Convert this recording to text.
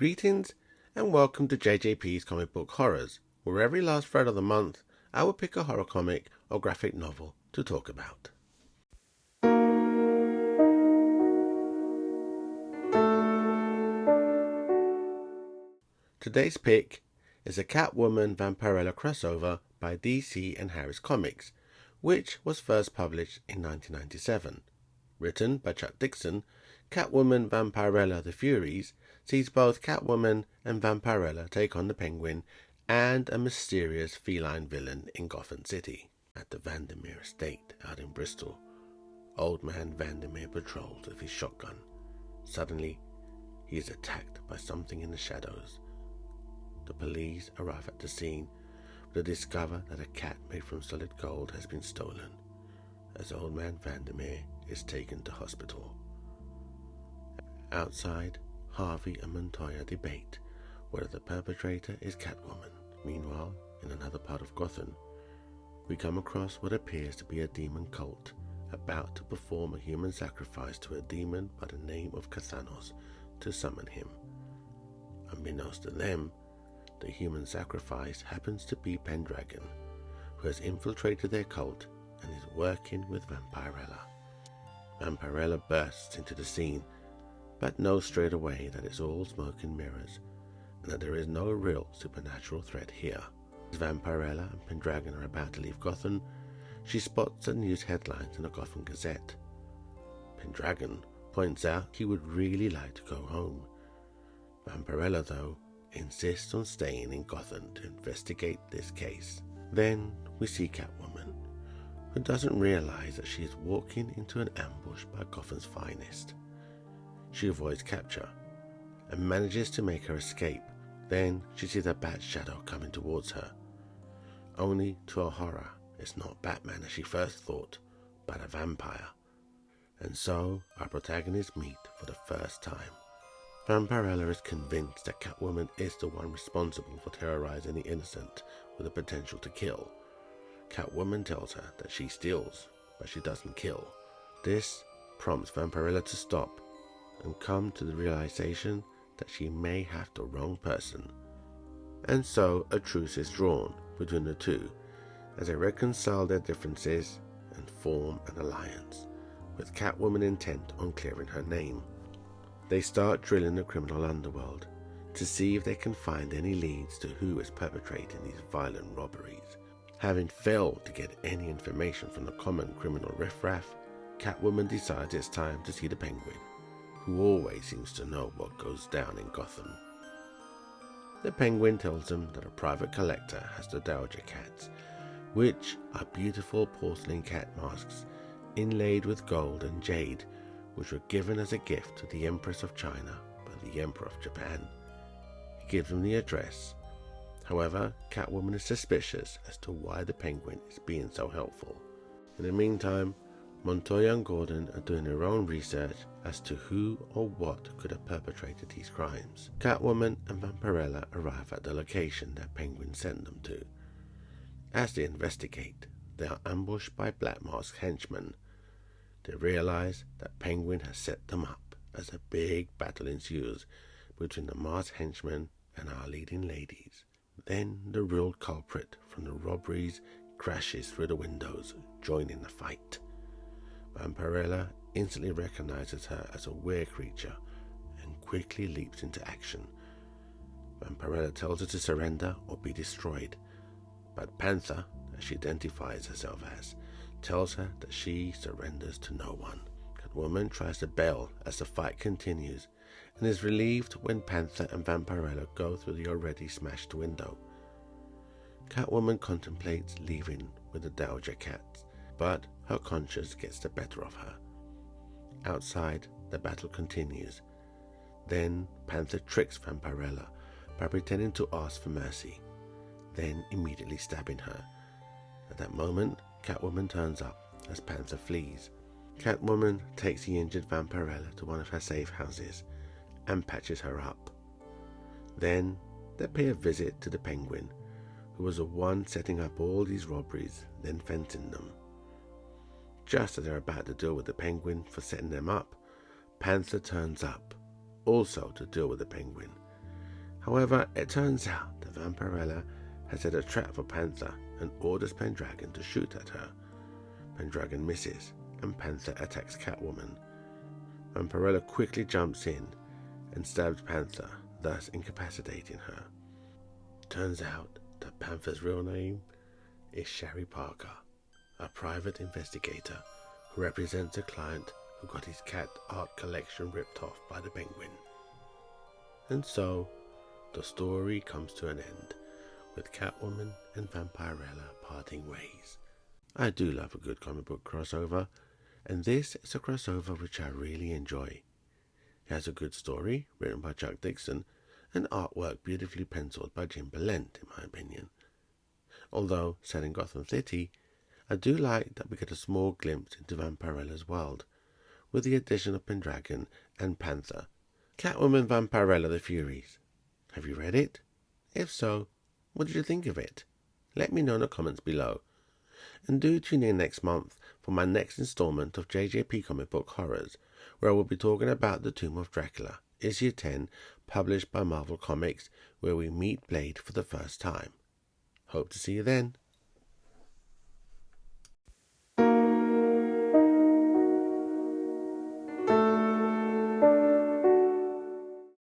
Greetings and welcome to JJP's Comic Book Horrors, where every last Friday of the month I will pick a horror comic or graphic novel to talk about. Today's pick is a Catwoman-Vampirella crossover by DC and Harris Comics, which was first published in 1997. Written by Chuck Dixon, Catwoman-Vampirella-The Furies sees both Catwoman and Vampirella take on the Penguin and a mysterious feline villain in Gotham City. At the Vandermeer estate out in Bristol, Old Man Vandermeer patrols with his shotgun. Suddenly, he is attacked by something in the shadows. The police arrive at the scene to discover that a cat made from solid gold has been stolen, as Old Man Vandermeer is taken to hospital. Outside, Harvey and Montoya debate whether the perpetrator is Catwoman. Meanwhile, in another part of Gotham, we come across what appears to be a demon cult about to perform a human sacrifice to a demon by the name of Cathanos to summon him. Unbeknownst to them, the human sacrifice happens to be Pendragon, who has infiltrated their cult and is working with Vampirella. Vampirella bursts into the scene, but knows straight away that it's all smoke and mirrors, and that there is no real supernatural threat here. As Vampirella and Pendragon are about to leave Gotham, she spots the news headlines in a Gotham Gazette. Pendragon points out he would really like to go home. Vampirella, though, insists on staying in Gotham to investigate this case. Then we see Catwoman, who doesn't realize that she is walking into an ambush by Gotham's finest. She avoids capture and manages to make her escape. Then she sees a bat shadow coming towards her. Only to her horror, it's not Batman as she first thought, but a vampire. And so our protagonists meet for the first time. Vampirella is convinced that Catwoman is the one responsible for terrorizing the innocent with the potential to kill. Catwoman tells her that she steals, but she doesn't kill. This prompts Vampirella to stop and come to the realization that she may have the wrong person. And so a truce is drawn between the two as they reconcile their differences and form an alliance, with Catwoman intent on clearing her name. They start drilling the criminal underworld to see if they can find any leads to who is perpetrating these violent robberies. Having failed to get any information from the common criminal riffraff, Catwoman decides it's time to see the Penguin, who always seems to know what goes down in Gotham. The Penguin tells them that a private collector has the Dowager cats, which are beautiful porcelain cat masks inlaid with gold and jade, which were given as a gift to the Empress of China by the Emperor of Japan. He gives them the address. However, Catwoman is suspicious as to why the Penguin is being so helpful. In the meantime, Montoya and Gordon are doing their own research as to who or what could have perpetrated these crimes. Catwoman and Vampirella arrive at the location that Penguin sent them to. As they investigate, they are ambushed by Black Mask's henchmen. They realize that Penguin has set them up as a big battle ensues between the masked henchmen and our leading ladies. Then the real culprit from the robberies crashes through the windows, joining the fight. Vampirella instantly recognizes her as a weird creature and quickly leaps into action. Vampirella tells her to surrender or be destroyed, but Panther, as she identifies herself as, tells her that she surrenders to no one. Catwoman tries to bail as the fight continues and is relieved when Panther and Vampirella go through the already smashed window. Catwoman contemplates leaving with the Dowager cats, but her conscience gets the better of her. Outside, the battle continues. Then Panther tricks Vampirella by pretending to ask for mercy, then immediately stabbing her. At that moment, Catwoman turns up as Panther flees. Catwoman takes the injured Vampirella to one of her safe houses and patches her up. Then they pay a visit to the Penguin, who was the one setting up all these robberies, then fencing them. Just as they're about to deal with the Penguin for setting them up, Panther turns up, also to deal with the Penguin, However, it turns out that Vampirella has set a trap for Panther and orders Pendragon to shoot at her. Pendragon misses, and Panther attacks Catwoman. Vampirella quickly jumps in and stabs Panther, thus incapacitating her. Turns out that Panther's real name is Sherry Parker, a private investigator who represents a client who got his cat art collection ripped off by the Penguin. And so, the story comes to an end, with Catwoman and Vampirella parting ways. I do love a good comic book crossover, and this is a crossover which I really enjoy. It has a good story, written by Chuck Dixon, and artwork beautifully penciled by Jim Balent, in my opinion. Although, set in Gotham City, I do like that we get a small glimpse into Vampirella's world, with the addition of Pendragon and Panther. Catwoman-Vampirella-The Furies. Have you read it? If so, what did you think of it? Let me know in the comments below. And do tune in next month for my next installment of JJP Comic Book Horrors, where I will be talking about The Tomb of Dracula, Issue 10, published by Marvel Comics, where we meet Blade for the first time. Hope to see you then.